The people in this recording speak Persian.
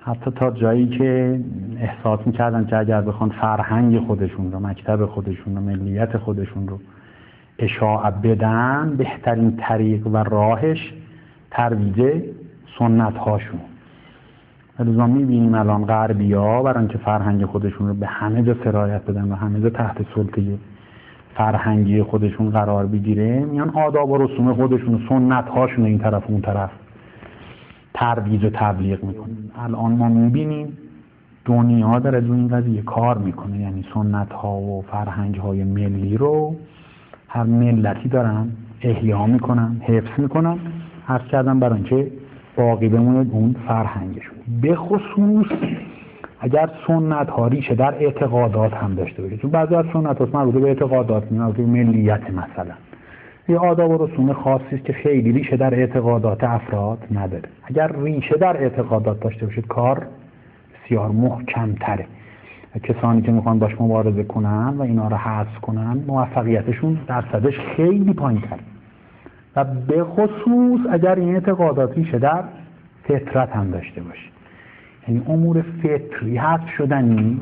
حتی تا جایی که احساس میکردن که اگر بخوان فرهنگ خودشون رو، مکتب خودشون رو، ملیت خودشون رو اشاعه بدن، بهترین طریق و راهش ترویج سنت هاشون. لذا میبینیم الان غربی ها برای اینکه فرهنگ خودشون رو به همه جا سرایت بدن و همه جا تحت سلطه فرهنگی خودشون قرار بگیره، میان آداب و رسوم خودشون و سنت هاشون این طرف و اون طرف ترویج و تبلیغ میکنن. الان ما میبینیم دنیا داره دو این قضیه کار میکنه، یعنی سنت ها و فرهنگ های ملی رو هر ملتی دارن احیا میکنن، حفظ میکنن، حفظ کردن برای اینکه باقی بمونه اون فرهنگشون. به خصوص اگر سنت ها ریشه در اعتقادات هم داشته باشه، چون بعضی از سنت ها مربوط به اعتقادات میاد، به ملیت مثلا یه آداب و رسوم خاصی است که خیلی ریشه در اعتقادات افراد نداره. اگر ریشه در اعتقادات داشته باشه کار بسیار محکم تره. کسانی که میخوان باش مبارزه کنن و اینا رو حذف کنن موفقیتشون درصدش خیلی پایین تره. و به خصوص اگر این اعتقادات ریشه در فطرت هم داشته باشه، یعنی امور فطری حذف شدنی